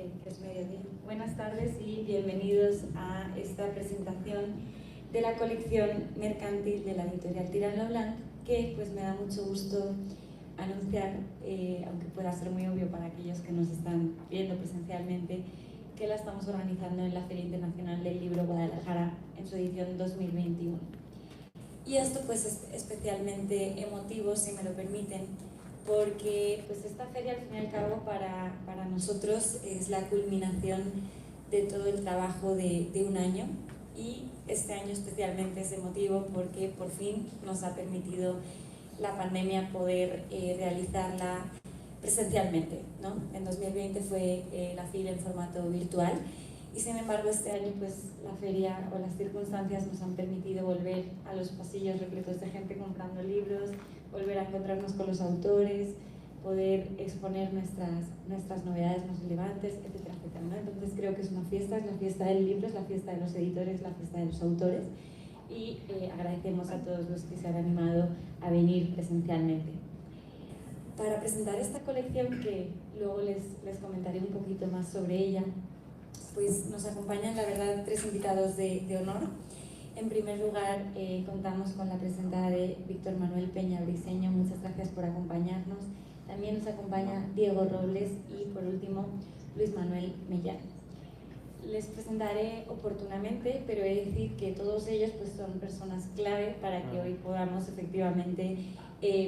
que es mediodía. Buenas tardes y bienvenidos a esta presentación de la colección mercantil de la editorial Tirant-lo Blanc, que pues me da mucho gusto anunciar, aunque pueda ser muy obvio para aquellos que nos están viendo presencialmente, que la estamos organizando en la Feria Internacional del Libro Guadalajara en su edición 2021. Y esto pues es especialmente emotivo, si me lo permiten, porque pues esta feria al fin y al cabo para nosotros es la culminación de todo el trabajo de un año, y este año especialmente es emotivo porque por fin nos ha permitido la pandemia poder realizarla presencialmente, ¿no? En 2020 fue la FIL en formato virtual, y sin embargo este año pues la feria o las circunstancias nos han permitido volver a los pasillos repletos de gente comprando libros, volver a encontrarnos con los autores, poder exponer nuestras novedades más relevantes, etcétera, etcétera, ¿no? Entonces creo que es una fiesta, es la fiesta del libro, es la fiesta de los editores, es la fiesta de los autores, y agradecemos a todos los que se han animado a venir presencialmente. Para presentar esta colección, que luego les comentaré un poquito más sobre ella, pues nos acompañan, la verdad, tres invitados de honor. En primer lugar, contamos con la presencia de Víctor Manuel Peña Briceño, muchas gracias por acompañarnos. También nos acompaña Diego Robles y, por último, Luis Manuel Mellán. Les presentaré oportunamente, pero he de decir que todos ellos pues, son personas clave para que hoy podamos efectivamente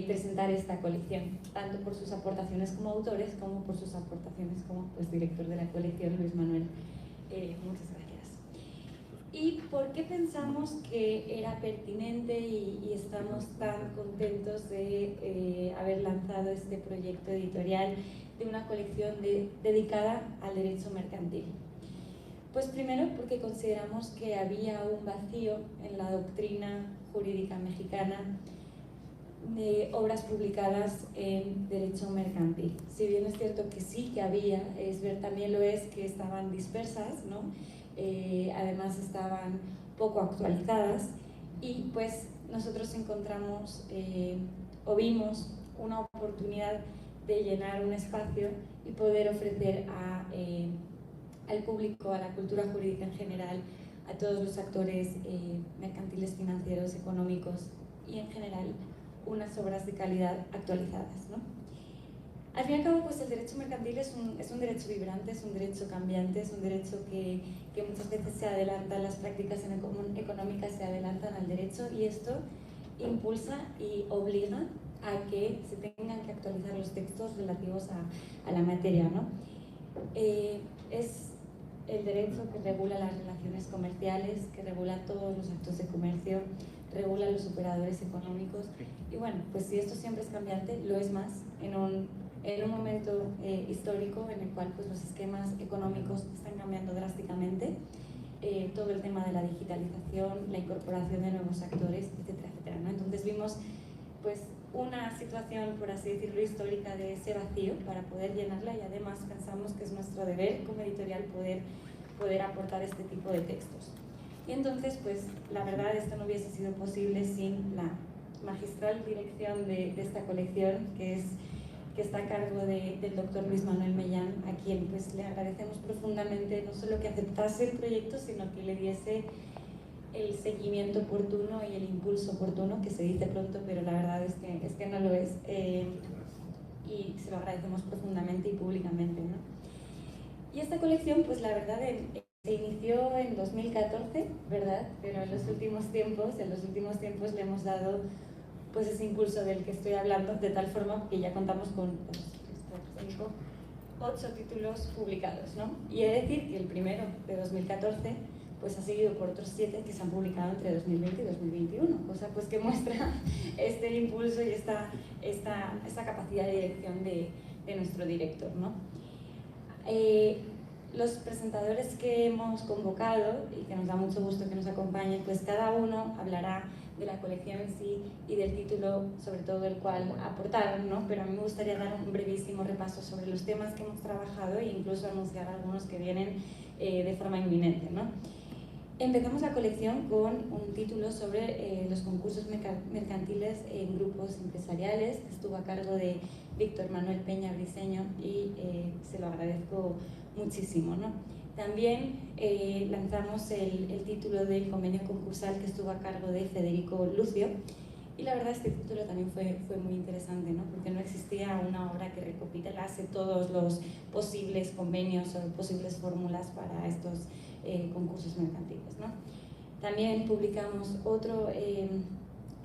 presentar esta colección, tanto por sus aportaciones como autores, como por sus aportaciones como pues, director de la colección, Luis Manuel. Muchas gracias. ¿Y por qué pensamos que era pertinente y estamos tan contentos de haber lanzado este proyecto editorial de una colección dedicada al derecho mercantil? Pues primero porque consideramos que había un vacío en la doctrina jurídica mexicana de obras publicadas en derecho mercantil. Si bien es cierto que sí que había, también lo es que estaban dispersas, ¿no? Además estaban poco actualizadas, y pues nosotros encontramos o vimos una oportunidad de llenar un espacio y poder ofrecer al público, a la cultura jurídica en general, a todos los actores mercantiles, financieros, económicos y en general unas obras de calidad actualizadas, ¿no? Al fin y al cabo, pues el derecho mercantil es un derecho vibrante, es un derecho cambiante, es un derecho que muchas veces se adelanta, las prácticas económicas se adelantan al derecho, y esto impulsa y obliga a que se tengan que actualizar los textos relativos a la materia, ¿no? Es el derecho que regula las relaciones comerciales, que regula todos los actos de comercio, regula los operadores económicos, y bueno, pues si esto siempre es cambiante, lo es más en un momento histórico en el cual pues, los esquemas económicos están cambiando drásticamente, todo el tema de la digitalización, la incorporación de nuevos actores, etcétera, etcétera, ¿no? Entonces vimos pues una situación, por así decirlo, histórica de ese vacío para poder llenarla, y además pensamos que es nuestro deber como editorial poder aportar este tipo de textos. Y entonces, pues la verdad, esto no hubiese sido posible sin la magistral dirección de esta colección, que está a cargo del doctor Luis Manuel Mellán, a quien pues le agradecemos profundamente no solo que aceptase el proyecto, sino que le diese el seguimiento oportuno y el impulso oportuno, que se dice pronto, pero la verdad es que no lo es, y se lo agradecemos profundamente y públicamente, ¿no? Y esta colección, pues la verdad, se inició en 2014, ¿verdad? Pero en los últimos tiempos le hemos dado pues ese impulso del que estoy hablando, de tal forma que ya contamos con 8 títulos publicados, ¿no? Y he de decir que el primero, de 2014, pues ha seguido por otros 7 que se han publicado entre 2020 y 2021, cosa pues que muestra este impulso y esta capacidad de dirección de nuestro director, ¿no? Los presentadores que hemos convocado, y que nos da mucho gusto que nos acompañen, pues cada uno hablará de la colección en sí y del título sobre todo el cual aportaron, ¿no? Pero a mí me gustaría dar un brevísimo repaso sobre los temas que hemos trabajado e incluso anunciar algunos que vienen de forma inminente, ¿no? Empezamos la colección con un título sobre los concursos mercantiles en grupos empresariales, que estuvo a cargo de Víctor Manuel Peña Briceño, y se lo agradezco muchísimo, ¿no? También lanzamos el título del convenio concursal, que estuvo a cargo de Federico Lucio, y la verdad este título también fue muy interesante, ¿no? Porque no existía una obra que recopilase todos los posibles convenios o posibles fórmulas para estos concursos mercantiles, ¿no? También publicamos otro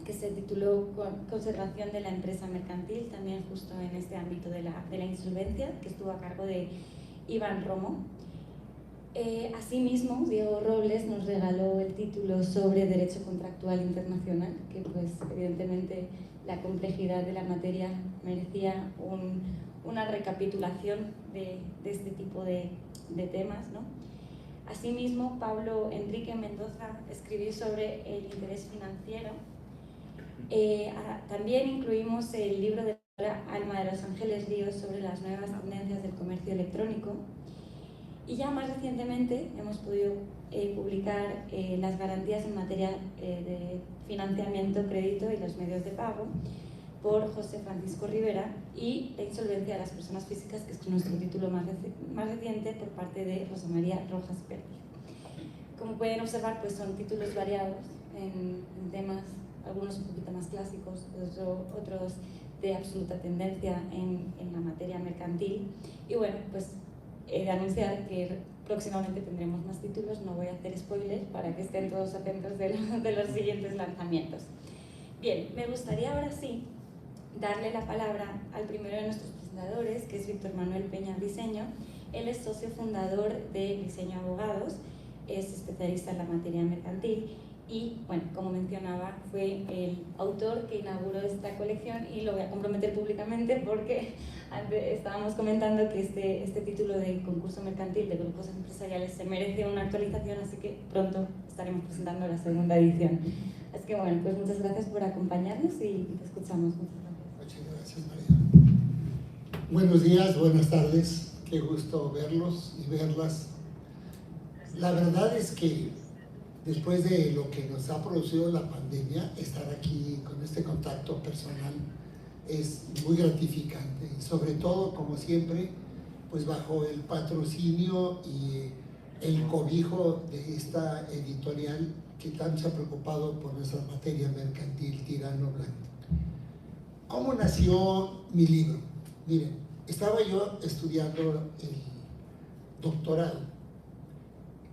que se tituló Conservación de la empresa mercantil, también justo en este ámbito de la insolvencia, que estuvo a cargo de Iván Romo. Asimismo, Diego Robles nos regaló el título sobre Derecho Contractual Internacional, que pues evidentemente la complejidad de la materia merecía una recapitulación de este tipo de temas, ¿no? Asimismo, Pablo Enrique Mendoza escribió sobre el interés financiero. También incluimos el libro de Alma de los Ángeles Ríos sobre las nuevas tendencias del comercio electrónico. Y ya más recientemente hemos podido publicar las garantías en materia de financiamiento, crédito y los medios de pago por José Francisco Rivera, y la insolvencia de las personas físicas, que es nuestro título más reciente, por parte de Rosa María Rojas Pérez. Como pueden observar, pues son títulos variados en temas, algunos un poquito más clásicos, otros de absoluta tendencia en la materia mercantil. Y bueno, pues he de anunciar que próximamente tendremos más títulos, no voy a hacer spoilers para que estén todos atentos de los siguientes lanzamientos. Bien, me gustaría ahora sí darle la palabra al primero de nuestros presentadores, que es Víctor Manuel Peña Briceño. Él es socio fundador de Briceño Abogados, es especialista en la materia mercantil y, bueno, como mencionaba, fue el autor que inauguró esta colección, y lo voy a comprometer públicamente porque antes estábamos comentando que este título de concurso mercantil de grupos empresariales se merece una actualización, así que pronto estaremos presentando la segunda edición. Así que bueno, pues muchas gracias por acompañarnos y te escuchamos. Muchas gracias, María. Buenos días, buenas tardes, qué gusto verlos y verlas. La verdad es que después de lo que nos ha producido la pandemia, estar aquí con este contacto personal es muy gratificante, y sobre todo, como siempre, pues bajo el patrocinio y el cobijo de esta editorial que tanto se ha preocupado por nuestra materia mercantil, Tirano Blanco. ¿Cómo nació mi libro? Miren, estaba yo estudiando el doctorado,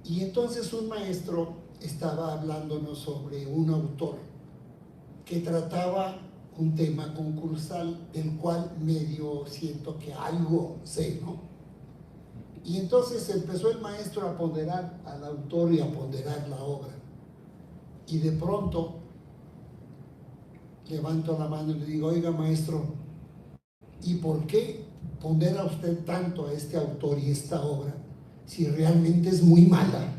y entonces un maestro estaba hablándonos sobre un autor que trataba un tema concursal del cual medio siento que algo sé, ¿no? Y entonces empezó el maestro a ponderar al autor y a ponderar la obra, y de pronto levanto la mano y le digo: oiga, maestro, ¿y por qué pondera usted tanto a este autor y esta obra si realmente es muy mala?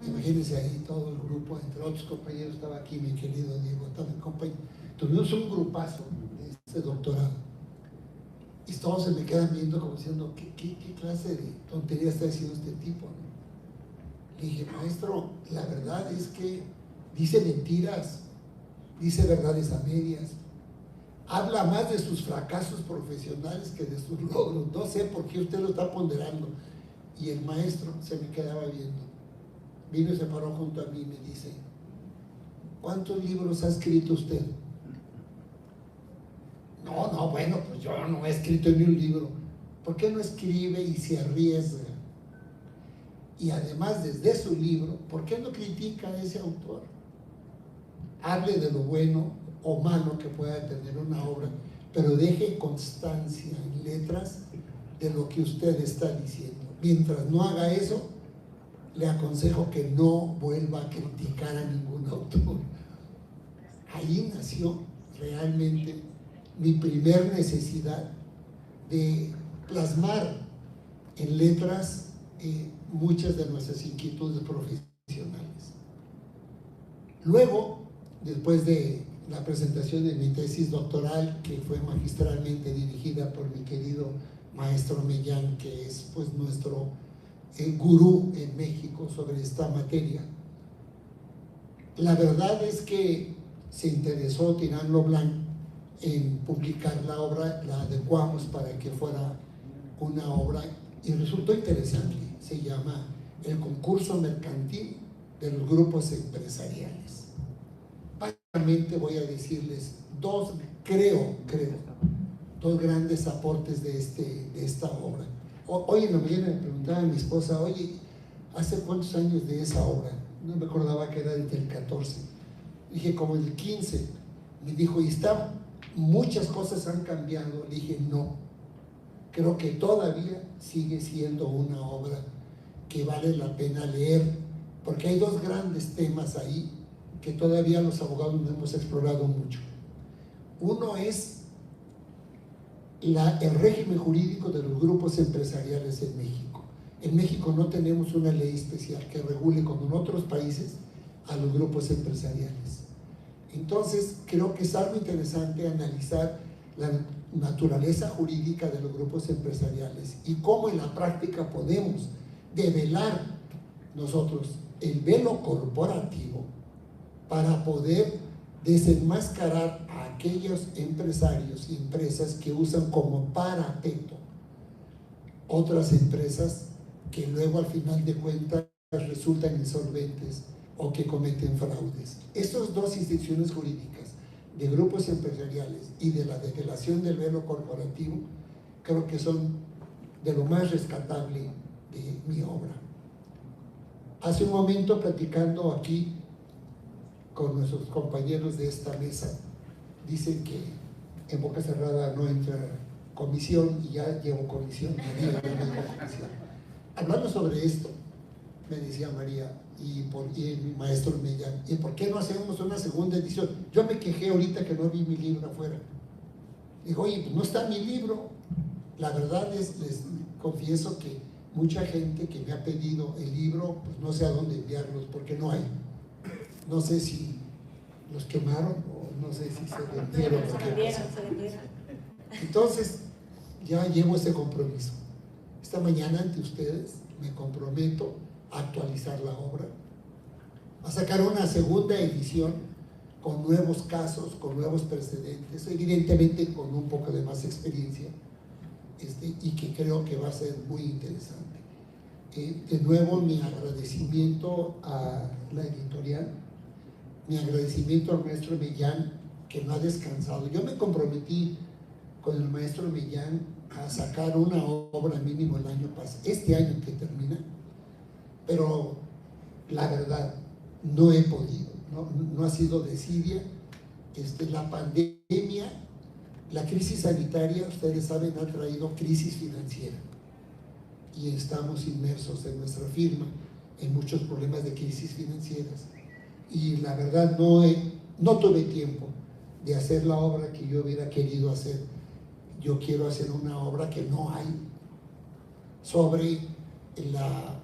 Imagínense ahí todo el grupo, entre otros compañeros, estaba aquí mi querido Diego, también compañero. Tuvimos un grupazo de este doctorado, y todos se me quedan viendo como diciendo: ¿qué clase de tontería está diciendo este tipo? Le dije: maestro, la verdad es que dice mentiras, dice verdades a medias, habla más de sus fracasos profesionales que de sus logros. No sé por qué usted lo está ponderando. Y el maestro se me quedaba viendo. Vino y se paró junto a mí y me dice: ¿cuántos libros ha escrito usted? No, bueno, pues yo no he escrito ni un libro. ¿Por qué no escribe y se arriesga? Y además, desde su libro, ¿por qué no critica a ese autor? Hable de lo bueno o malo que pueda tener una obra, pero deje constancia en letras de lo que usted está diciendo. Mientras no haga eso, le aconsejo que no vuelva a criticar a ningún autor. Ahí nació realmente mi primer necesidad de plasmar en letras muchas de nuestras inquietudes profesionales. Luego, después de la presentación de mi tesis doctoral, que fue magistralmente dirigida por mi querido maestro Mellán, que es pues nuestro gurú en México sobre esta materia. La verdad es que se interesó Tirán Leblanc en publicar la obra, la adecuamos para que fuera una obra y resultó interesante. Se llama El concurso mercantil de los grupos empresariales. Básicamente voy a decirles dos grandes aportes de esta obra. Hoy en la mañana me preguntaba a mi esposa, oye, ¿hace cuántos años de esa obra? No me acordaba que era desde el 14. Dije, como el 15. Me dijo, ¿y está? Muchas cosas han cambiado. Le dije, no. Creo que todavía sigue siendo una obra que vale la pena leer, porque hay dos grandes temas ahí que todavía los abogados no hemos explorado mucho. Uno es el régimen jurídico de los grupos empresariales en México. En México no tenemos una ley especial que regule, como en otros países, a los grupos empresariales. Entonces, creo que es algo interesante analizar la naturaleza jurídica de los grupos empresariales y cómo en la práctica podemos develar nosotros el velo corporativo para poder desenmascarar a aquellos empresarios y empresas que usan como parapeto otras empresas que luego al final de cuentas resultan insolventes o que cometen fraudes. Estas dos instituciones jurídicas de grupos empresariales y de la develación del velo corporativo creo que son de lo más rescatable de mi obra. Hace un momento, platicando aquí con nuestros compañeros de esta mesa, dicen que en boca cerrada no entra comisión y ya llevo comisión. Hablando sobre esto, me decía María y mi maestro Mellán, ¿y por qué no hacemos una segunda edición? Yo me quejé ahorita que no vi mi libro afuera. Digo, oye, pues no está mi libro. La verdad es, les confieso que mucha gente que me ha pedido el libro, pues no sé a dónde enviarlos porque no hay. No sé si los quemaron o no sé si se vendieron. Se vendieron. Entonces, ya llevo ese compromiso. Esta mañana ante ustedes me comprometo a actualizar la obra, a sacar una segunda edición con nuevos casos, con nuevos precedentes, evidentemente con un poco de más experiencia, y que creo que va a ser muy interesante. De nuevo, mi agradecimiento a la editorial, mi agradecimiento al maestro Mellán, que no ha descansado. Yo me comprometí con el maestro Mellán a sacar una obra mínimo el año pasado, este año que termina, pero la verdad no he podido, no ha sido desidia. La pandemia, la crisis sanitaria, ustedes saben, ha traído crisis financiera y estamos inmersos en nuestra firma en muchos problemas de crisis financieras y la verdad no tuve tiempo de hacer la obra que yo hubiera querido hacer. Yo quiero hacer una obra que no hay sobre la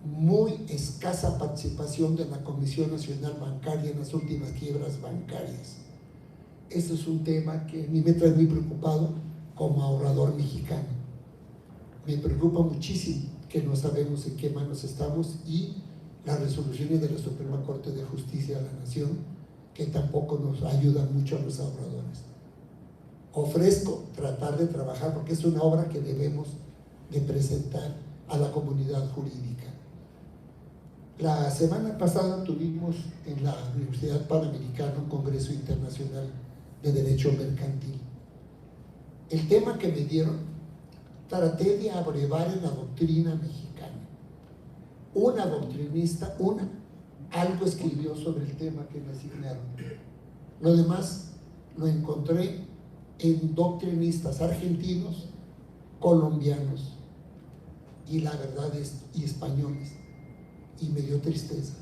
muy escasa participación de la Comisión Nacional Bancaria en las últimas quiebras bancarias. Este es un tema que a mí me trae muy preocupado como ahorrador mexicano. Me preocupa muchísimo que no sabemos en qué manos estamos y las resoluciones de la Suprema Corte de Justicia de la Nación, que tampoco nos ayudan mucho a los ahorradores. Ofrezco tratar de trabajar porque es una obra que debemos de presentar a la comunidad jurídica. La semana pasada tuvimos en la Universidad Panamericana un Congreso Internacional de Derecho Mercantil. El tema que me dieron, traté de abrevar en la doctrina mexicana. Una doctrinista, algo escribió sobre el tema que me asignaron. Lo demás lo encontré en doctrinistas argentinos, colombianos y la verdad y españoles, y me dio tristeza.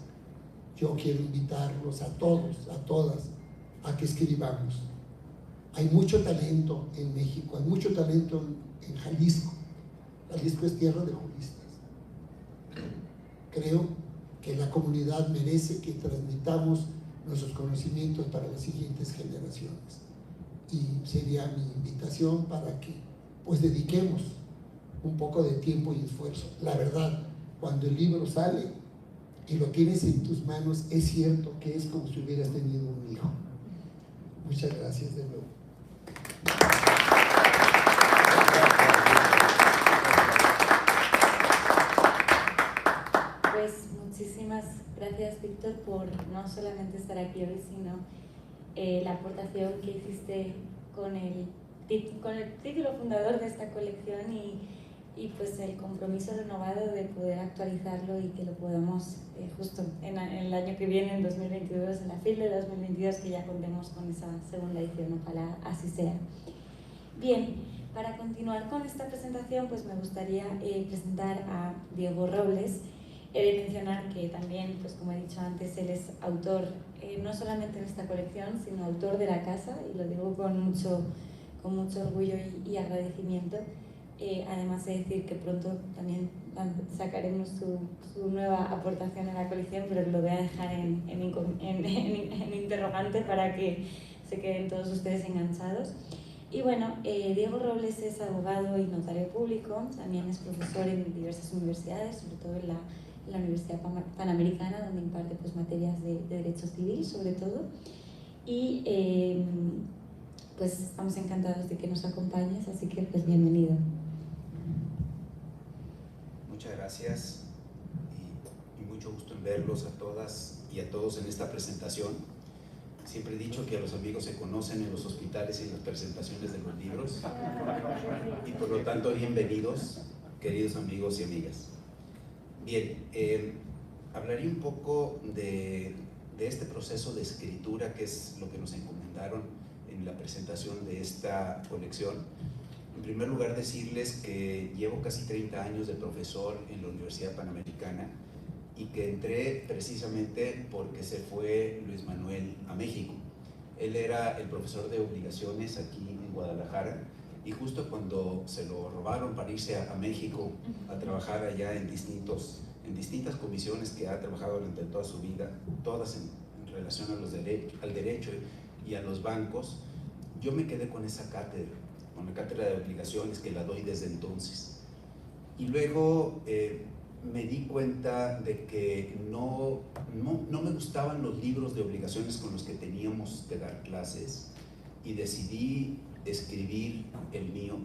Yo quiero invitarlos a todos, a todas, a que escribamos. Hay mucho talento en México, hay mucho talento en Jalisco. Jalisco es tierra de juristas. Creo que la comunidad merece que transmitamos nuestros conocimientos para las siguientes generaciones. Y sería mi invitación para que pues dediquemos un poco de tiempo y esfuerzo. La verdad, cuando el libro sale y lo tienes en tus manos, es cierto que es como si hubieras tenido un hijo. Muchas gracias de nuevo. Pues muchísimas gracias, Víctor, por no solamente estar aquí hoy, sino la aportación que hiciste con el título fundador de esta colección y pues el compromiso renovado de poder actualizarlo y que lo podamos justo en el año que viene, en 2022, en la FIL de 2022, que ya contemos con esa segunda edición, ojalá así sea. Bien, para continuar con esta presentación, pues me gustaría presentar a Diego Robles. He de mencionar que también, pues como he dicho antes, él es autor, no solamente en esta colección, sino autor de la casa, y lo digo con mucho orgullo y agradecimiento. Además de decir que pronto también sacaremos su nueva aportación a la colección, pero lo voy a dejar en interrogante para que se queden todos ustedes enganchados. Y bueno, Diego Robles es abogado y notario público, también es profesor en diversas universidades, sobre todo en la Universidad Panamericana, donde imparte pues, materias de derecho civil, sobre todo. Y pues estamos encantados de que nos acompañes, así que pues bienvenido. Muchas gracias y mucho gusto en verlos a todas y a todos en esta presentación. Siempre he dicho que a los amigos se conocen en los hospitales y en las presentaciones de los libros, y por lo tanto bienvenidos, queridos amigos y amigas. Bien, hablaré un poco de este proceso de escritura, que es lo que nos encomendaron en la presentación de esta colección. En primer lugar, decirles que llevo casi 30 años de profesor en la Universidad Panamericana y que entré precisamente porque se fue Luis Manuel a México. Él era el profesor de obligaciones aquí en Guadalajara, y justo cuando se lo robaron para irse a México a trabajar allá en distintas comisiones que ha trabajado durante toda su vida, todas en relación al derecho y a los bancos, yo me quedé con esa cátedra, con la cátedra de obligaciones, que la doy desde entonces. Y luego me di cuenta de que no me gustaban los libros de obligaciones con los que teníamos que dar clases, y decidí escribir el mío,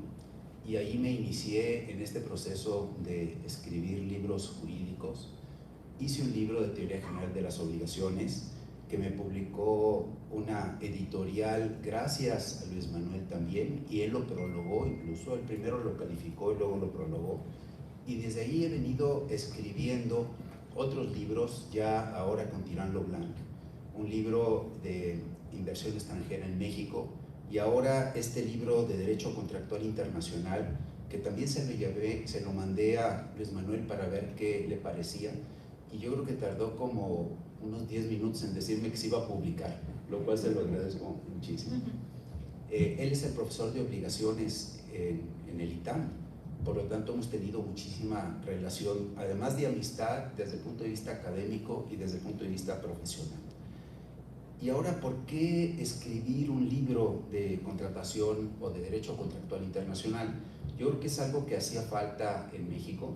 y ahí me inicié en este proceso de escribir libros jurídicos. Hice un libro de teoría general de las obligaciones que me publicó una editorial, gracias a Luis Manuel también, y él lo prologó, incluso él primero lo calificó y luego lo prologó, y desde ahí he venido escribiendo otros libros, ya ahora con Tirán lo Blanc, un libro de inversión extranjera en México, y ahora este libro de Derecho Contractual Internacional, que también se lo mandé a Luis Manuel para ver qué le parecía, y yo creo que tardó como unos 10 minutos en decirme que se iba a publicar, lo cual se lo agradezco muchísimo. Él es el profesor de obligaciones en el ITAM, por lo tanto hemos tenido muchísima relación, además de amistad, desde el punto de vista académico y desde el punto de vista profesional. Y ahora, ¿por qué escribir un libro de contratación o de derecho contractual internacional? Yo creo que es algo que hacía falta en México.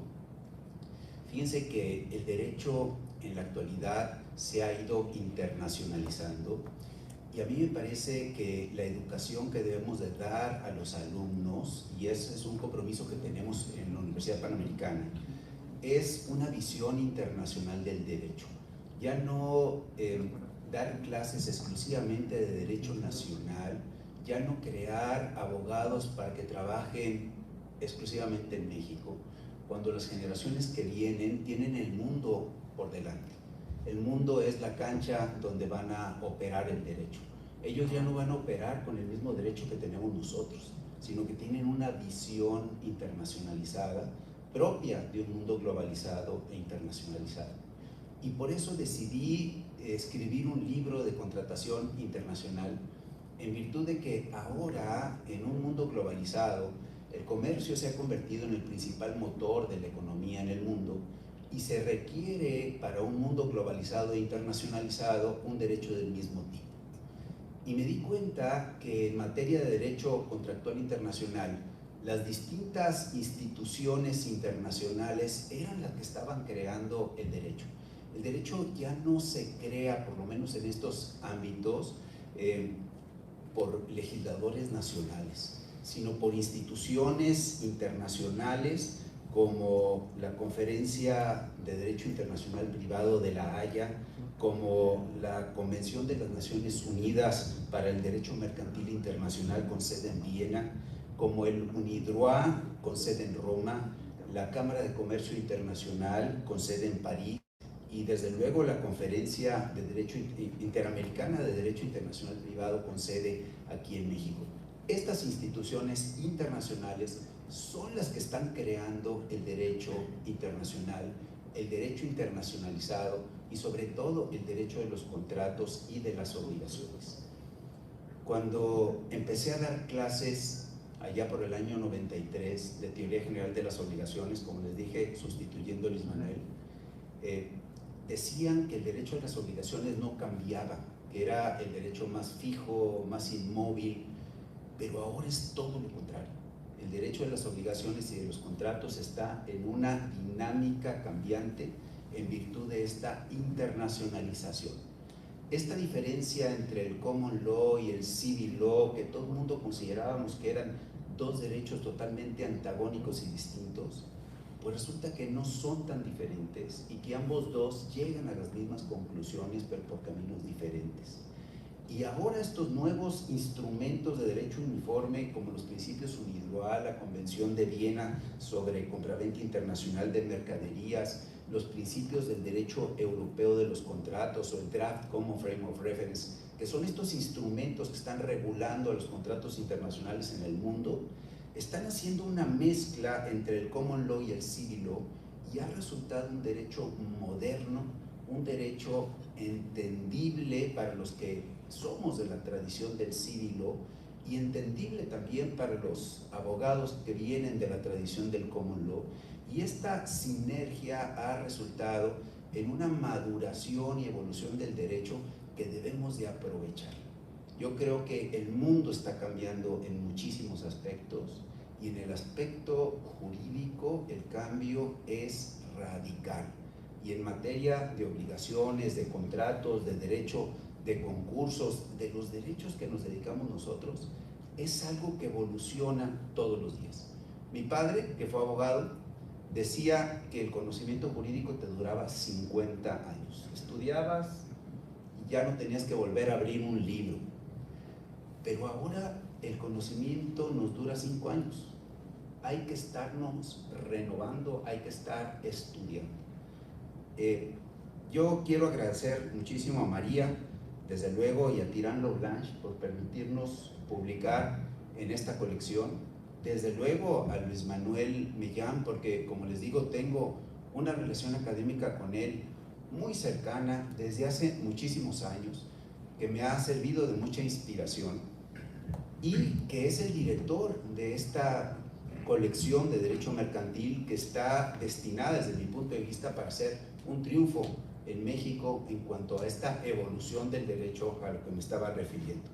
Fíjense que el derecho en la actualidad se ha ido internacionalizando, y a mí me parece que la educación que debemos de dar a los alumnos, y ese es un compromiso que tenemos en la Universidad Panamericana, es una visión internacional del derecho. Ya no dar clases exclusivamente de derecho nacional, ya no crear abogados para que trabajen exclusivamente en México, cuando las generaciones que vienen tienen el mundo por delante. El mundo es la cancha donde van a operar el derecho. Ellos ya no van a operar con el mismo derecho que tenemos nosotros, sino que tienen una visión internacionalizada propia de un mundo globalizado e internacionalizado. Y por eso decidí escribir un libro de contratación internacional, en virtud de que ahora, en un mundo globalizado, el comercio se ha convertido en el principal motor de la economía en el mundo, y se requiere para un mundo globalizado e internacionalizado un derecho del mismo tipo. Y me di cuenta que en materia de derecho contractual internacional, las distintas instituciones internacionales eran las que estaban creando el derecho. El derecho ya no se crea, por lo menos en estos ámbitos, por legisladores nacionales, sino por instituciones internacionales como la Conferencia de Derecho Internacional Privado de La Haya, como la Convención de las Naciones Unidas para el Derecho Mercantil Internacional con sede en Viena, como el UNIDROIT con sede en Roma, la Cámara de Comercio Internacional con sede en París y desde luego la Conferencia de Derecho Interamericana de Derecho Internacional Privado con sede aquí en México. Estas instituciones internacionales son las que están creando el derecho internacional, el derecho internacionalizado y sobre todo el derecho de los contratos y de las obligaciones. Cuando empecé a dar clases allá por el año 93 de Teoría General de las Obligaciones, como les dije, sustituyendo a Luis Manuel, decían que el derecho de las obligaciones no cambiaba, que era el derecho más fijo, más inmóvil, pero ahora es todo lo contrario. El derecho de las obligaciones y de los contratos está en una dinámica cambiante en virtud de esta internacionalización. Esta diferencia entre el common law y el civil law, que todo el mundo considerábamos que eran dos derechos totalmente antagónicos y distintos, pues resulta que no son tan diferentes y que ambos dos llegan a las mismas conclusiones, pero por caminos diferentes. Y ahora estos nuevos instrumentos de derecho uniforme, como los principios UNIDROIT, la Convención de Viena sobre compraventa internacional de mercaderías, los principios del derecho europeo de los contratos o el Draft Common Frame of Reference, que son estos instrumentos que están regulando a los contratos internacionales en el mundo, están haciendo una mezcla entre el common law y el civil law y ha resultado un derecho moderno, un derecho entendible para los que somos de la tradición del civil law y entendible también para los abogados que vienen de la tradición del common law. Y esta sinergia ha resultado en una maduración y evolución del derecho que debemos de aprovechar. Yo creo que el mundo está cambiando en muchísimos aspectos y en el aspecto jurídico el cambio es radical. Y en materia de obligaciones, de contratos, de derecho, de concursos, de los derechos que nos dedicamos nosotros, es algo que evoluciona todos los días. Mi padre, que fue abogado, decía que el conocimiento jurídico te duraba 50 años. Estudiabas y ya no tenías que volver a abrir un libro. Pero ahora el conocimiento nos dura 5 años. Hay que estarnos renovando, hay que estar estudiando. Yo quiero agradecer muchísimo a María, desde luego, y a Tirant Blanche por permitirnos publicar en esta colección. Desde luego a Luis Manuel Millán, porque como les digo, tengo una relación académica con él muy cercana desde hace muchísimos años, que me ha servido de mucha inspiración y que es el director de esta colección de derecho mercantil que está destinada desde mi punto de vista para ser un triunfo en México en cuanto a esta evolución del derecho a lo que me estaba refiriendo.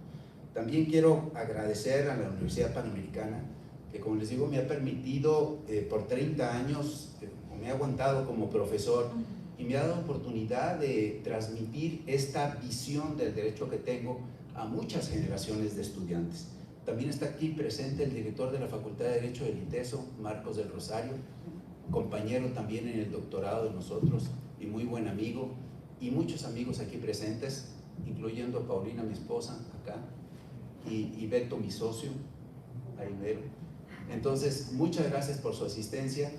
También quiero agradecer a la Universidad Panamericana, que como les digo me ha permitido por 30 años, me ha aguantado como profesor y me ha dado oportunidad de transmitir esta visión del derecho que tengo a muchas generaciones de estudiantes. También está aquí presente el director de la Facultad de Derecho del ITESO, Marcos del Rosario, compañero también en el doctorado de nosotros y muy buen amigo, y muchos amigos aquí presentes, incluyendo a Paulina, mi esposa, acá, y Beto, mi socio, ahí veo. Entonces, muchas gracias por su asistencia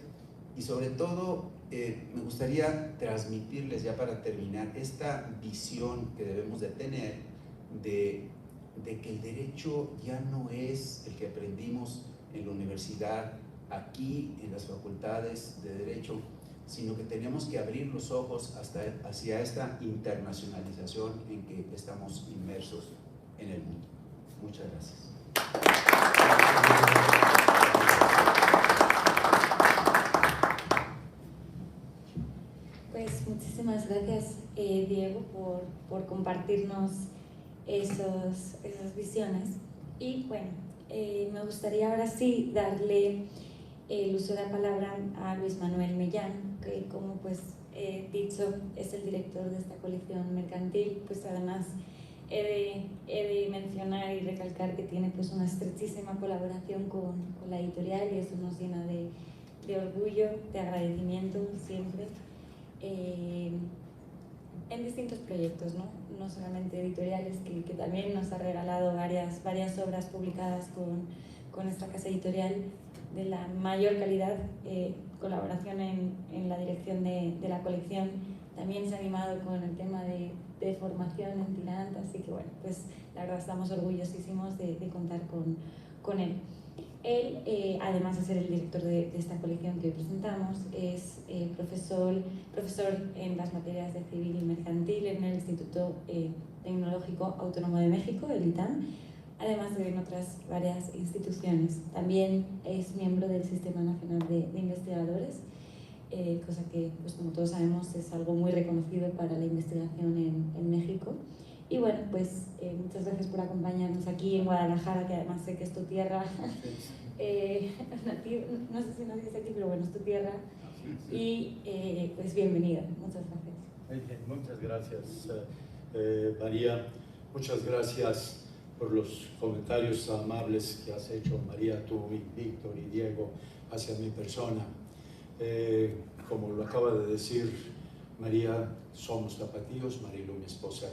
y sobre todo me gustaría transmitirles ya para terminar esta visión que debemos de tener de que el derecho ya no es el que aprendimos en la universidad, aquí en las facultades de derecho, sino que tenemos que abrir los ojos hacia esta internacionalización en que estamos inmersos en el mundo. Muchas gracias. Pues muchísimas gracias, Diego, por compartirnos esas visiones. Y bueno, me gustaría ahora sí darle el uso de la palabra a Luis Manuel Mellán, que como pues he dicho es el director de esta colección mercantil. Pues además he de mencionar y recalcar que tiene pues una estrechísima colaboración con la editorial, y eso nos llena de orgullo, de agradecimiento siempre, en distintos proyectos, no solamente editoriales, que también nos ha regalado varias obras publicadas con esta casa editorial de la mayor calidad, colaboración en la dirección de la colección. También se ha animado con el tema de formación en Tirant, así que bueno, pues la verdad estamos orgullosísimos de contar con él. Él, además de ser el director de esta colección que hoy presentamos, es profesor en las materias de civil y mercantil en el Instituto Tecnológico Autónomo de México, el ITAM, además de en otras varias instituciones. También es miembro del Sistema Nacional de Investigadores, cosa que, pues como todos sabemos, es algo muy reconocido para la investigación en México. Y bueno, pues muchas gracias por acompañarnos aquí en Guadalajara, que además sé que es tu tierra. No sé si naciste aquí, pero bueno, es tu tierra. Y pues bienvenida, muchas gracias. Muchas gracias, María. Muchas gracias por los comentarios amables que has hecho, María, tú, y Víctor y Diego, hacia mi persona. Como lo acaba de decir María, somos tapatíos, Marilu, mi esposa,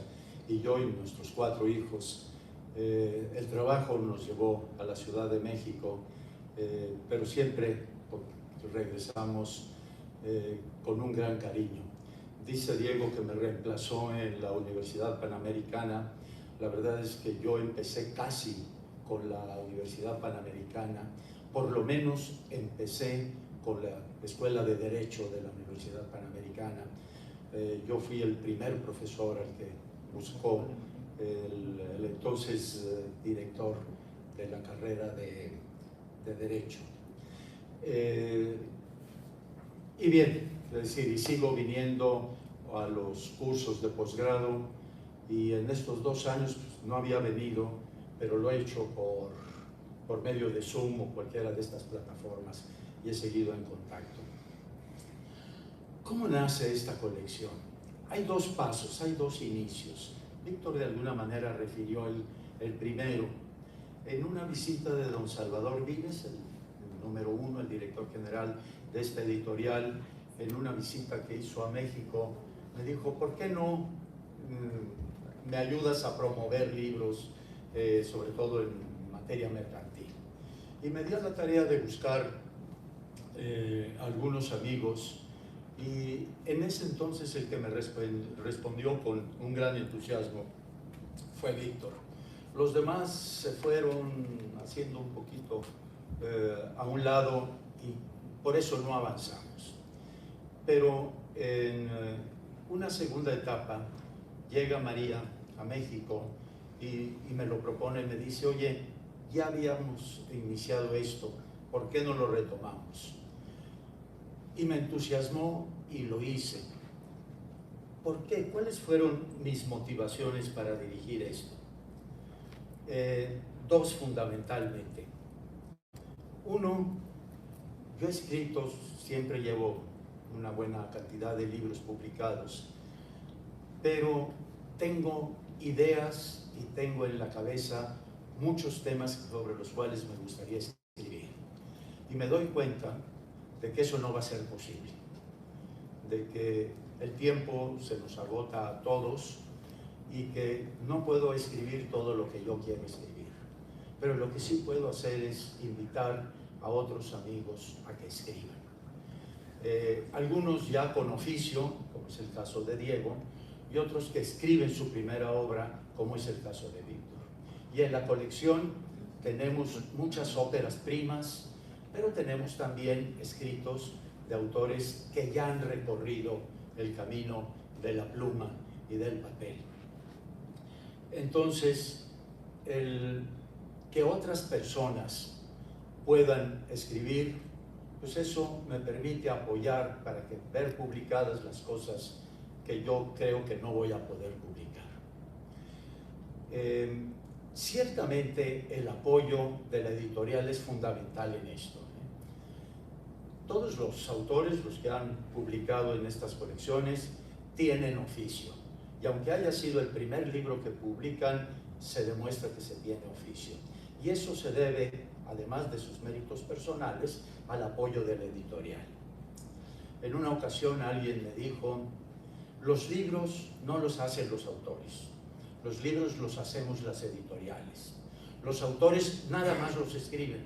y yo y nuestros 4 hijos. El trabajo nos llevó a la Ciudad de México, pero siempre regresamos con un gran cariño. Dice Diego que me reemplazó en la Universidad Panamericana. La verdad es que yo empecé casi con la Universidad Panamericana, por lo menos empecé con la Escuela de Derecho de la Universidad Panamericana. Yo fui el primer profesor al que buscó el entonces director de la carrera de Derecho. Y bien, es decir, y sigo viniendo a los cursos de posgrado, y en estos 2 años pues, no había venido, pero lo he hecho por medio de Zoom o cualquiera de estas plataformas, y he seguido en contacto. ¿Cómo nace esta colección? Hay 2 pasos, hay 2 inicios. Víctor de alguna manera refirió el primero. En una visita de don Salvador Vives, el número 1, el director general de esta editorial, en una visita que hizo a México, me dijo, ¿por qué no me ayudas a promover libros, sobre todo en materia mercantil? Y me dio la tarea de buscar algunos amigos, y en ese entonces el que me respondió con un gran entusiasmo fue Víctor. Los demás se fueron haciendo un poquito a un lado, y por eso no avanzamos. Pero en una segunda etapa llega María a México y me lo propone, me dice, oye, ya habíamos iniciado esto, ¿por qué no lo retomamos? Y me entusiasmó y lo hice. ¿Por qué? ¿Cuáles fueron mis motivaciones para dirigir esto? 2 fundamentalmente. 1, yo he escrito, siempre llevo una buena cantidad de libros publicados, pero tengo ideas y tengo en la cabeza muchos temas sobre los cuales me gustaría escribir. Y me doy cuenta de que eso no va a ser posible, de que el tiempo se nos agota a todos y que no puedo escribir todo lo que yo quiero escribir. Pero lo que sí puedo hacer es invitar a otros amigos a que escriban. Algunos ya con oficio, como es el caso de Diego, y otros que escriben su primera obra, como es el caso de Víctor. Y en la colección tenemos muchas óperas primas, pero tenemos también escritos de autores que ya han recorrido el camino de la pluma y del papel. Entonces, el que otras personas puedan escribir, pues eso me permite apoyar para que ver publicadas las cosas que yo creo que no voy a poder publicar. Ciertamente el apoyo de la editorial es fundamental en esto. Todos los autores, los que han publicado en estas colecciones, tienen oficio. Y aunque haya sido el primer libro que publican, se demuestra que se tiene oficio. Y eso se debe, además de sus méritos personales, al apoyo de la editorial. En una ocasión alguien me dijo, los libros no los hacen los autores, los libros los hacemos las editoriales. Los autores nada más los escriben.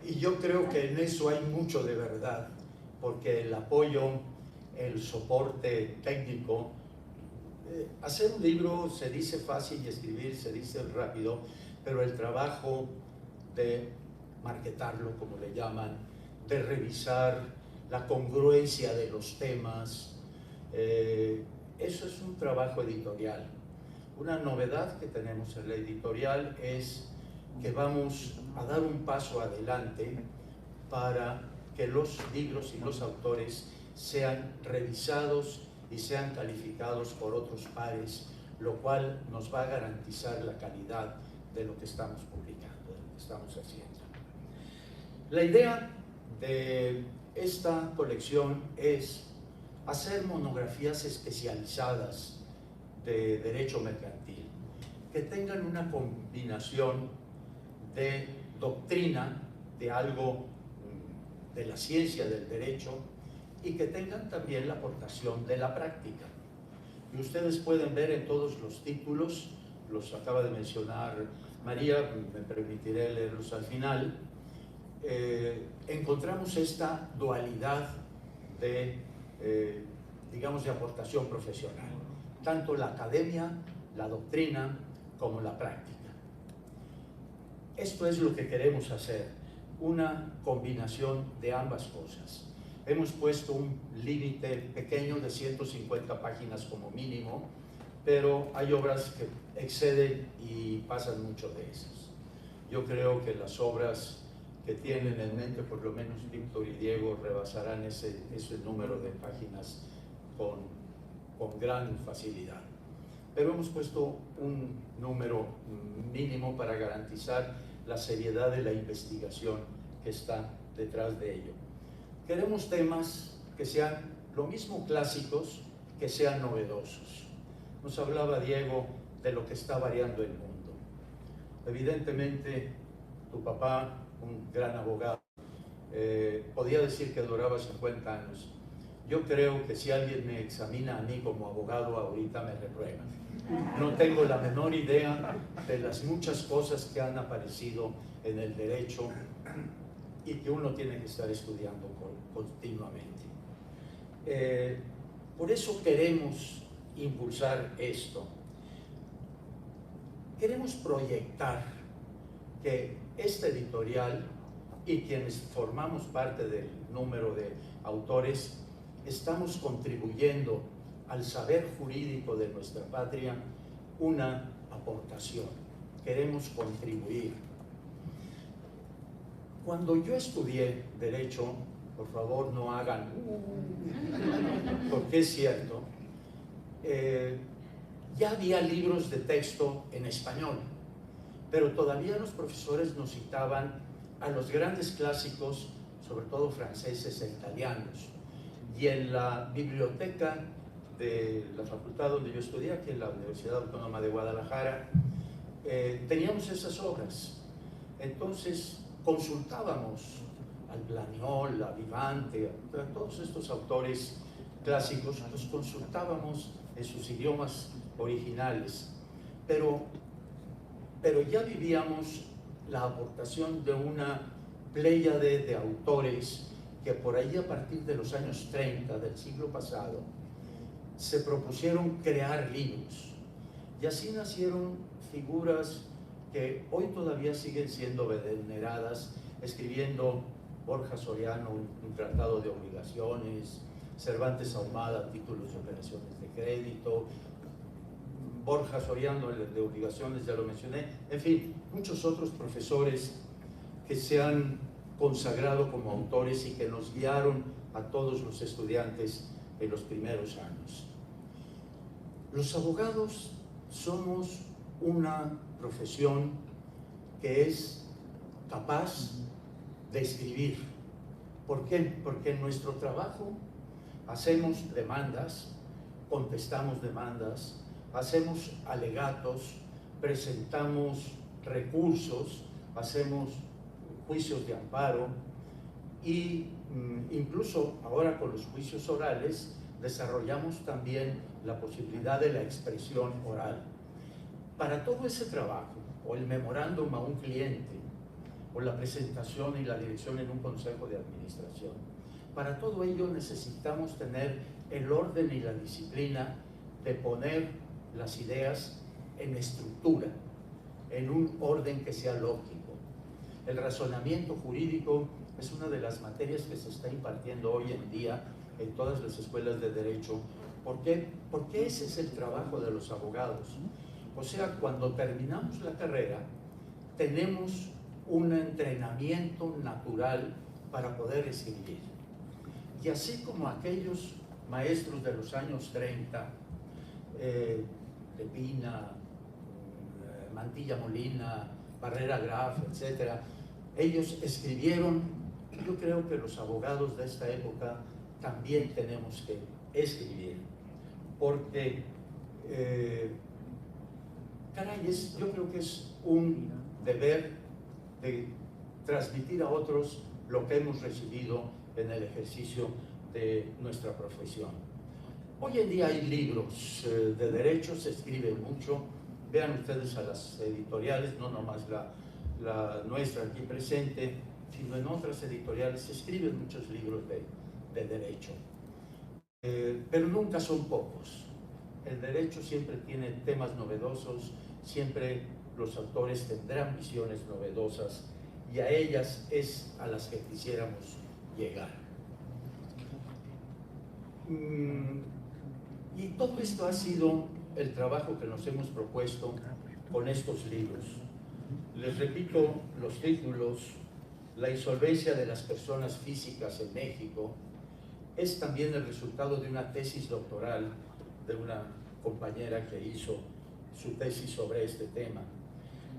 Y yo creo que en eso hay mucho de verdad, porque el apoyo, el soporte técnico, hacer un libro se dice fácil y escribir se dice rápido, pero el trabajo de marketarlo, como le llaman, de revisar la congruencia de los temas, eso es un trabajo editorial. Una novedad que tenemos en la editorial es que vamos a dar un paso adelante para que los libros y los autores sean revisados y sean calificados por otros pares, lo cual nos va a garantizar la calidad de lo que estamos publicando, de lo que estamos haciendo. La idea de esta colección es hacer monografías especializadas de derecho mercantil, que tengan una combinación de doctrina, de algo de la ciencia del derecho, y que tengan también la aportación de la práctica. Y ustedes pueden ver en todos los títulos, los acaba de mencionar María, me permitiré leerlos al final, encontramos esta dualidad de, digamos, de aportación profesional, tanto la academia, la doctrina, como la práctica. Esto es lo que queremos hacer, una combinación de ambas cosas. Hemos puesto un límite pequeño de 150 páginas como mínimo, pero hay obras que exceden y pasan mucho de esas. Yo creo que las obras que tienen en mente, por lo menos Víctor y Diego, rebasarán ese número de páginas con gran facilidad. Pero hemos puesto un número mínimo para garantizar la seriedad de la investigación que está detrás de ello. Queremos temas que sean lo mismo clásicos, que sean novedosos. Nos hablaba Diego de lo que está variando el mundo. Evidentemente, tu papá, un gran abogado, podía decir que duraba 50 años. Yo creo que si alguien me examina a mí como abogado, ahorita me reprueba. No tengo la menor idea de las muchas cosas que han aparecido en el derecho y que uno tiene que estar estudiando continuamente. Por eso queremos impulsar esto. Queremos proyectar que esta editorial y quienes formamos parte del número de autores estamos contribuyendo al saber jurídico de nuestra patria una aportación. Queremos contribuir. Cuando yo estudié Derecho, por favor no hagan porque es cierto, ya había libros de texto en español, pero todavía los profesores nos citaban a los grandes clásicos, sobre todo franceses e italianos. Y en la biblioteca de la facultad donde yo estudié, aquí en la Universidad Autónoma de Guadalajara, teníamos esas obras. Entonces consultábamos al Blaniol, a Vivante, a todos estos autores clásicos, los consultábamos en sus idiomas originales, pero ya vivíamos la aportación de una pléyade de autores que por ahí a partir de los años 30 del siglo pasado se propusieron crear libros, y así nacieron figuras que hoy todavía siguen siendo veneradas, escribiendo Borja Soriano un tratado de obligaciones, Cervantes Ahumada títulos de operaciones de crédito, Borja Soriano de obligaciones, ya lo mencioné, en fin, muchos otros profesores que se han consagrado como autores y que nos guiaron a todos los estudiantes en los primeros años. Los abogados somos una profesión que es capaz de escribir. ¿Por qué? Porque en nuestro trabajo hacemos demandas, contestamos demandas, hacemos alegatos, presentamos recursos, hacemos juicios de amparo y incluso ahora con los juicios orales desarrollamos también la posibilidad de la expresión oral. Para todo ese trabajo, o el memorándum a un cliente, o la presentación y la dirección en un consejo de administración, para todo ello necesitamos tener el orden y la disciplina de poner las ideas en estructura, en un orden que sea lógico. El razonamiento jurídico es una de las materias que se está impartiendo hoy en día en todas las escuelas de derecho. ¿Por qué? Porque ese es el trabajo de los abogados. O sea, cuando terminamos la carrera, tenemos un entrenamiento natural para poder escribir. Y así como aquellos maestros de los años 30, Pepina, Mantilla Molina, Barrera Graf, etc., ellos escribieron. Yo creo que los abogados de esta época también tenemos que escribir, porque caray, yo creo que es un deber de transmitir a otros lo que hemos recibido en el ejercicio de nuestra profesión. Hoy en día hay libros de derecho, se escribe mucho. Vean ustedes a las editoriales, no nomás la nuestra aquí presente, sino en otras editoriales se escriben muchos libros de derecho. Pero nunca son pocos. El derecho siempre tiene temas novedosos, siempre los autores tendrán visiones novedosas y a ellas es a las que quisiéramos llegar. Y todo esto ha sido el trabajo que nos hemos propuesto con estos libros. Les repito los títulos: La insolvencia de las personas físicas en México. Es también el resultado de una tesis doctoral de una compañera que hizo su tesis sobre este tema.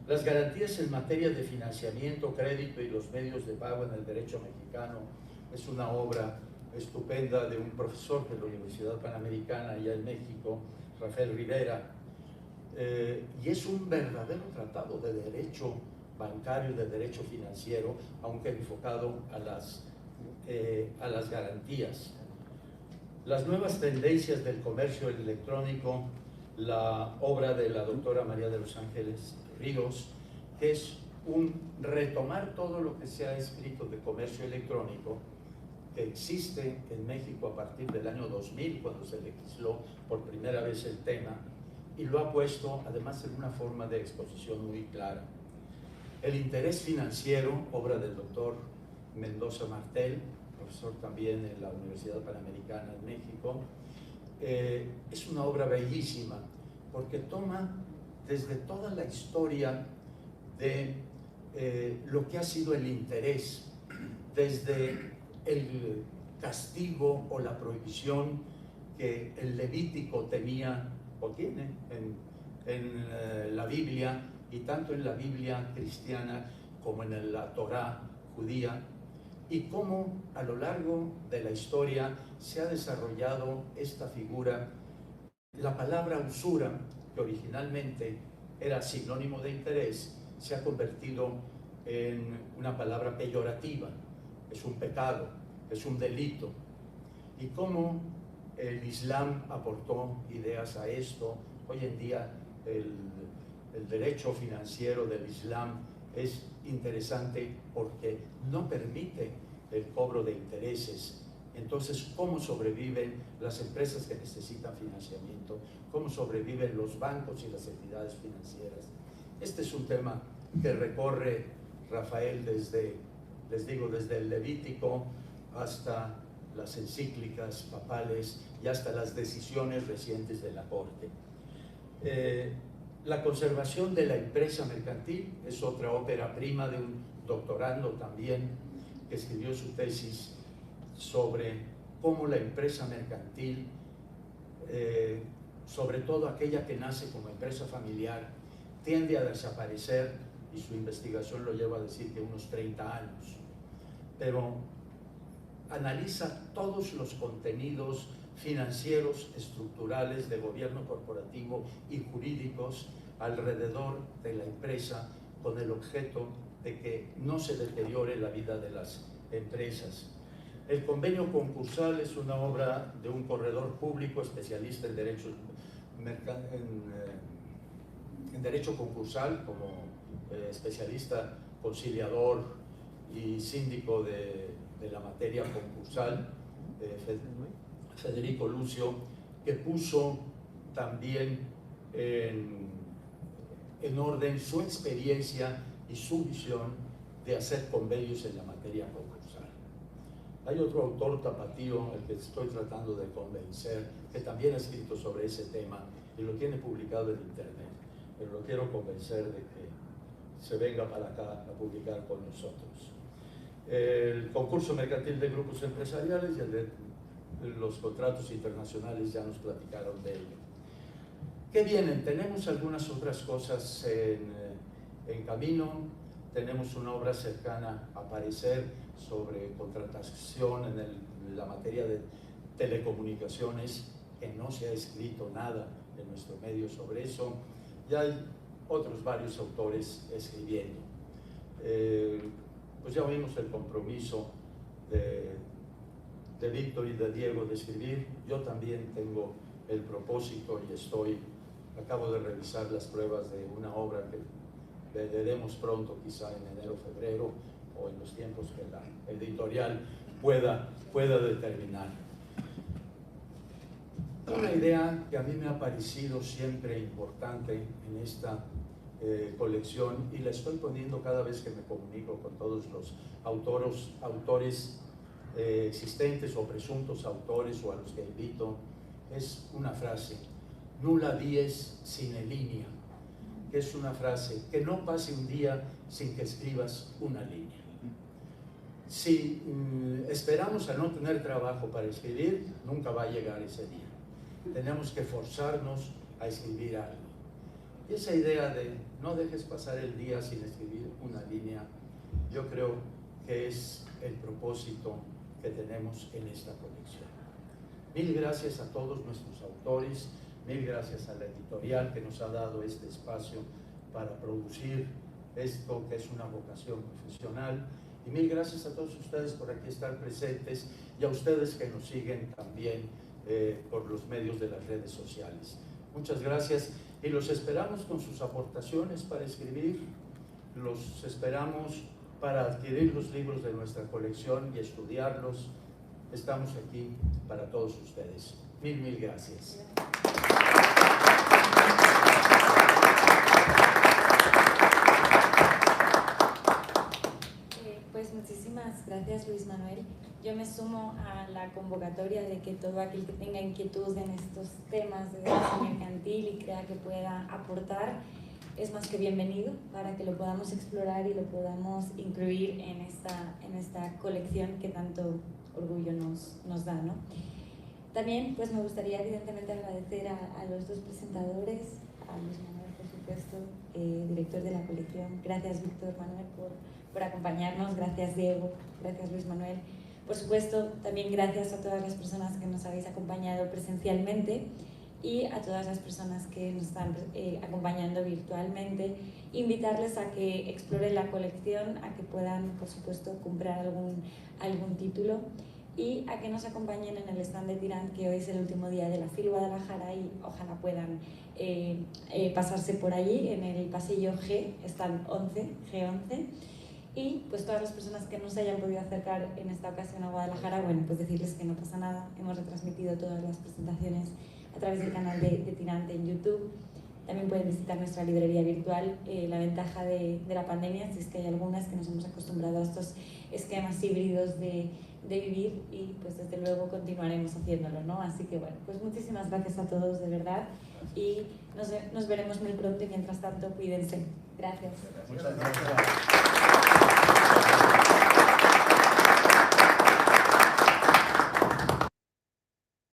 Las garantías en materia de financiamiento, crédito y los medios de pago en el derecho mexicano. Es una obra estupenda de un profesor de la Universidad Panamericana allá en México, Rafael Rivera, y es un verdadero tratado de derecho bancario, de derecho financiero, aunque enfocado a las garantías. Las nuevas tendencias del comercio electrónico, la obra de la doctora María de los Ángeles Ríos, que es un retomar todo lo que se ha escrito de comercio electrónico, que existe en México a partir del año 2000, cuando se legisló por primera vez el tema, y lo ha puesto además en una forma de exposición muy clara. El interés financiero, obra del doctor Mendoza Martel, profesor también en la Universidad Panamericana en México, es una obra bellísima porque toma desde toda la historia de lo que ha sido el interés, desde el castigo o la prohibición que el Levítico tenía o tiene en la Biblia, y tanto en la Biblia cristiana como en la Torá judía, y cómo a lo largo de la historia se ha desarrollado esta figura. La palabra usura, que originalmente era sinónimo de interés, se ha convertido en una palabra peyorativa. Es un pecado, es un delito. Y cómo el Islam aportó ideas a esto. Hoy en día el derecho financiero del Islam es interesante porque no permite el cobro de intereses. Entonces, ¿cómo sobreviven las empresas que necesitan financiamiento? ¿Cómo sobreviven los bancos y las entidades financieras? Este es un tema que recorre Rafael desde, les digo, desde el Levítico hasta las encíclicas papales y hasta las decisiones recientes de la Corte. La conservación de la empresa mercantil es otra ópera prima de un doctorando también que escribió su tesis sobre cómo la empresa mercantil sobre todo aquella que nace como empresa familiar, tiende a desaparecer, y su investigación lo lleva a decir que unos 30 años. Pero analiza todos los contenidos financieros, estructurales, de gobierno corporativo y jurídicos alrededor de la empresa, con el objeto de que no se deteriore la vida de las empresas. El convenio concursal es una obra de un corredor público especialista en derecho concursal, como especialista conciliador y síndico de la materia concursal, Federico Lucio, que puso también en orden su experiencia y su visión de hacer convenios en la materia concursal. Hay otro autor tapatío, el que estoy tratando de convencer, que también ha escrito sobre ese tema y lo tiene publicado en internet, pero lo quiero convencer de que se venga para acá a publicar con nosotros. El concurso mercantil de grupos empresariales y el de los contratos internacionales ya nos platicaron de ello. ¿Qué vienen? Tenemos algunas otras cosas en camino. Tenemos una obra cercana a aparecer sobre contratación en la materia de telecomunicaciones, que no se ha escrito nada en nuestro medio sobre eso. Ya hay otros varios autores escribiendo. Pues ya vimos el compromiso de Víctor y de Diego de escribir. Yo también tengo el propósito y acabo de revisar las pruebas de una obra que leeremos pronto, quizá en enero, febrero, o en los tiempos que la editorial pueda determinar. Una idea que a mí me ha parecido siempre importante en esta colección, y la estoy poniendo cada vez que me comunico con todos los autores existentes o presuntos autores, o a los que invito, es una frase: nulla dies sine linea, que es una frase: que no pase un día sin que escribas una línea. Si esperamos a no tener trabajo para escribir, nunca va a llegar ese día. Tenemos que forzarnos a escribir algo. Y esa idea de no dejes pasar el día sin escribir una línea, yo creo que es el propósito que tenemos en esta colección. Mil gracias a todos nuestros autores, mil gracias a la editorial que nos ha dado este espacio para producir esto que es una vocación profesional, y mil gracias a todos ustedes por aquí estar presentes, y a ustedes que nos siguen también por los medios de las redes sociales. Muchas gracias, y los esperamos con sus aportaciones para escribir, los esperamos para adquirir los libros de nuestra colección y estudiarlos. Estamos aquí para todos ustedes. Mil gracias. Pues muchísimas gracias, Luis Manuel. Yo me sumo a la convocatoria de que todo aquel que tenga inquietud en estos temas de derecho mercantil y crea que pueda aportar, es más que bienvenido para que lo podamos explorar y lo podamos incluir en esta colección que tanto orgullo nos da, ¿no? También pues me gustaría evidentemente agradecer a los dos presentadores, a Luis Manuel, por supuesto, director de la colección. Gracias, Víctor Manuel, por acompañarnos. Gracias, Diego. Gracias, Luis Manuel. Por supuesto, también gracias a todas las personas que nos habéis acompañado presencialmente y a todas las personas que nos están acompañando virtualmente. Invitarles a que exploren la colección, a que puedan, por supuesto, comprar algún título, y a que nos acompañen en el stand de Tirant, que hoy es el último día de la FIL Guadalajara, y ojalá puedan pasarse por allí en el pasillo G, stand 11, G11. Y pues todas las personas que no se hayan podido acercar en esta ocasión a Guadalajara, bueno, pues decirles que no pasa nada. Hemos retransmitido todas las presentaciones a través del canal de Tirant en YouTube. También pueden visitar nuestra librería virtual. La ventaja de la pandemia es que hay algunas que nos hemos acostumbrado a estos esquemas híbridos de vivir, y pues desde luego continuaremos haciéndolo, ¿no? Así que bueno, pues muchísimas gracias a todos, de verdad, y nos veremos muy pronto, y mientras tanto cuídense. Gracias. Muchas gracias.